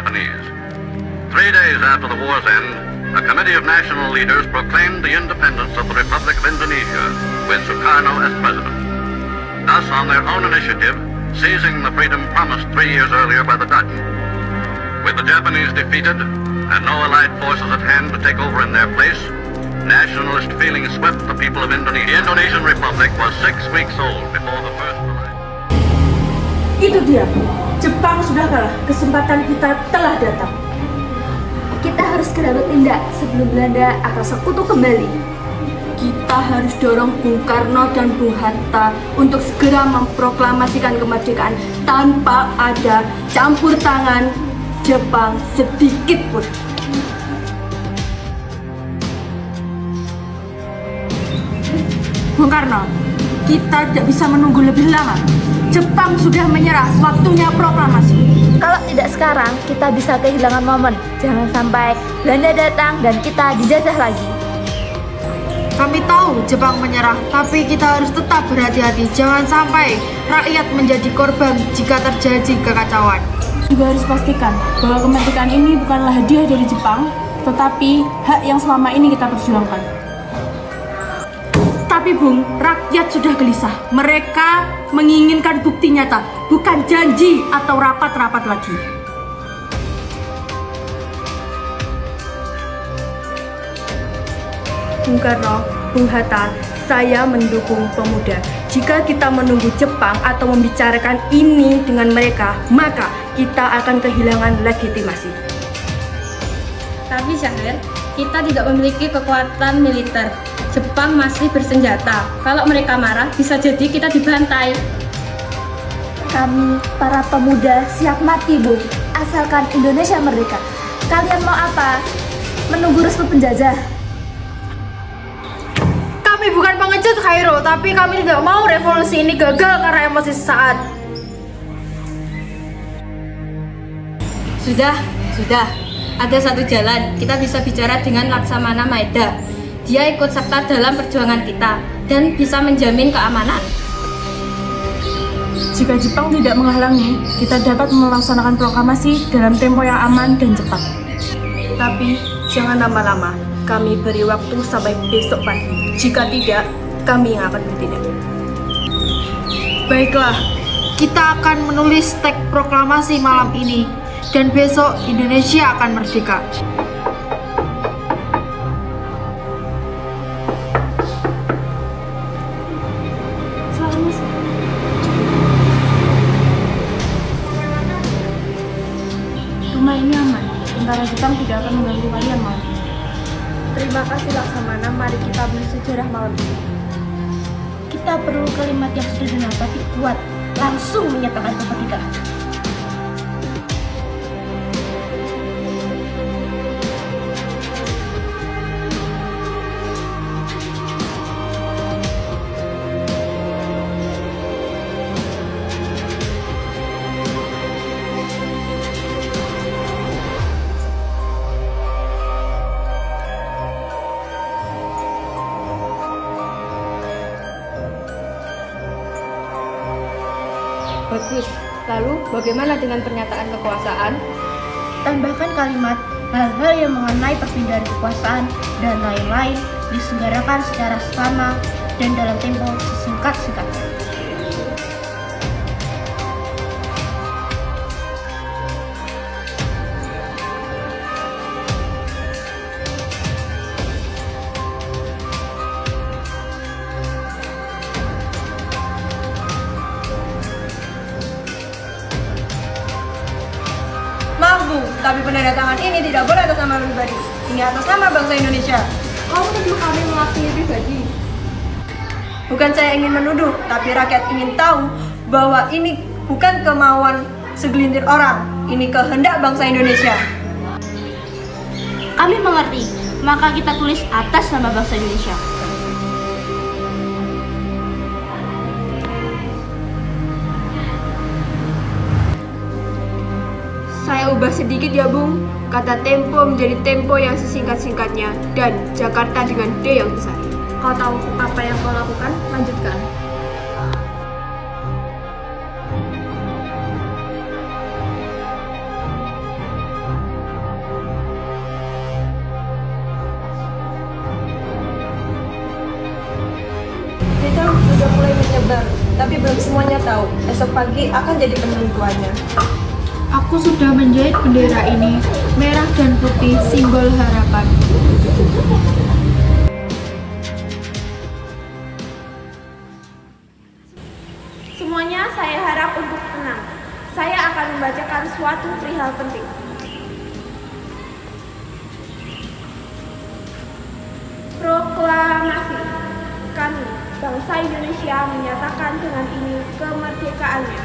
Japanese. 3 days after the war's end, a committee of national leaders proclaimed the independence of the Republic of Indonesia, with Sukarno as president. Thus, on their own initiative, seizing the freedom promised 3 years earlier by the Dutch. With the Japanese defeated and no allied forces at hand to take over in their place, nationalist feeling swept the people of Indonesia. The Indonesian Republic was 6 weeks old before the first allied. Itu dia, Jepang sudah kalah, kesempatan kita telah datang. Kita harus segera bertindak sebelum Belanda akan sekutu kembali. Kita harus dorong Bung Karno dan Bung Hatta untuk segera memproklamasikan kemerdekaan tanpa ada campur tangan Jepang sedikit pun. Bung Karno, kita tidak bisa menunggu lebih lama. Jepang sudah menyerah, waktunya proklamasi. Kalau tidak sekarang, kita bisa kehilangan momen. Jangan sampai Belanda datang dan kita dijajah lagi. Kami tahu Jepang menyerah, tapi kita harus tetap berhati-hati. Jangan sampai rakyat menjadi korban jika terjadi kekacauan. Juga harus pastikan bahwa kemerdekaan ini bukanlah hadiah dari Jepang, tetapi hak yang selama ini kita perjuangkan. Tapi Bung, rakyat sudah gelisah. Mereka menginginkan bukti nyata, bukan janji atau rapat-rapat lagi. Bung Karno, Bung Hatta, saya mendukung pemuda. Jika kita menunggu Jepang atau membicarakan ini dengan mereka, maka kita akan kehilangan legitimasi. Tapi Syahrir, kita tidak memiliki kekuatan militer. Jepang masih bersenjata. Kalau mereka marah, bisa jadi kita dibantai. Kami, para pemuda, siap mati, Bung. Asalkan Indonesia merdeka. Kalian mau apa? Menunggu restu penjajah? Kami bukan pengecut, Khairul, tapi kami tidak mau revolusi ini gagal karena emosi sesaat. Sudah. Ada satu jalan, kita bisa bicara dengan Laksamana Maeda. Dia ikut serta dalam perjuangan kita dan bisa menjamin keamanan. Jika Jepang tidak menghalangi, kita dapat melaksanakan proklamasi dalam tempo yang aman dan cepat. Tapi jangan lama-lama. Kami beri waktu sampai besok pagi. Jika tidak, kami yang akan bertindak. Baiklah, kita akan menulis teks proklamasi malam ini. Dan besok Indonesia akan merdeka. Rumah ini aman, tentara Jepang tidak akan mengganggu kalian malam ini. Terima kasih Laksamana, mari kita bersejarah malam ini. Kita perlu kalimat yang sederhana tapi kuat, langsung menyatakan kemerdekaan. Bagus. Lalu, bagaimana dengan pernyataan kekuasaan? Tambahkan kalimat hal-hal yang mengenai perpindahan kekuasaan dan lain-lain diselenggarakan secara sama dan dalam tempo sesingkat-singkatnya. Maaf Bu, tapi penandatangan ini tidak boleh atas nama pribadi. Ini atas nama bangsa Indonesia. Kamu menuduh kami mewakili pribadi. Bukan saya ingin menuduh, tapi rakyat ingin tahu bahwa ini bukan kemauan segelintir orang. Ini kehendak bangsa Indonesia. Kami mengerti, maka kita tulis atas nama bangsa Indonesia. Saya ubah sedikit ya Bung. Kata tempo menjadi tempo yang sesingkat-singkatnya dan Jakarta dengan D yang besar. Kau tahu apa yang kau lakukan? Lanjutkan. sudah mulai menyebar, tapi belum semuanya tahu. Esok pagi akan jadi penentuannya. Aku sudah menjahit bendera ini, merah dan putih, simbol harapan. Semuanya saya harap untuk tenang. Saya akan membacakan suatu perihal penting. Proklamasi. Kami, bangsa Indonesia, menyatakan dengan ini kemerdekaannya.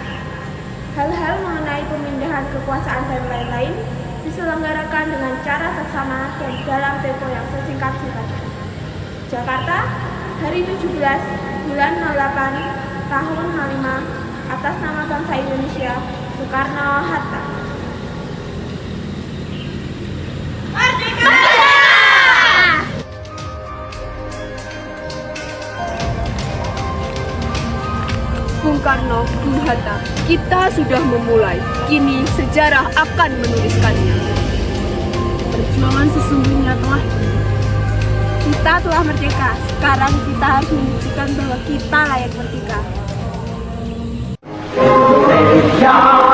Hal-hal mengenai pemindahan kekuasaan dan lain-lain diselenggarakan dengan cara seksama dan dalam tempo yang sesingkat-singkatnya. Jakarta, hari 17 bulan 08 tahun 05, atas nama bangsa Indonesia, Soekarno-Hatta. Bung Karno, Bung Hatta, kita sudah memulai. Kini sejarah akan menuliskannya. Perjuangan sesungguhnya telah kita telah merdeka. Sekarang kita harus membuktikan bahwa kita layak merdeka. Indonesia.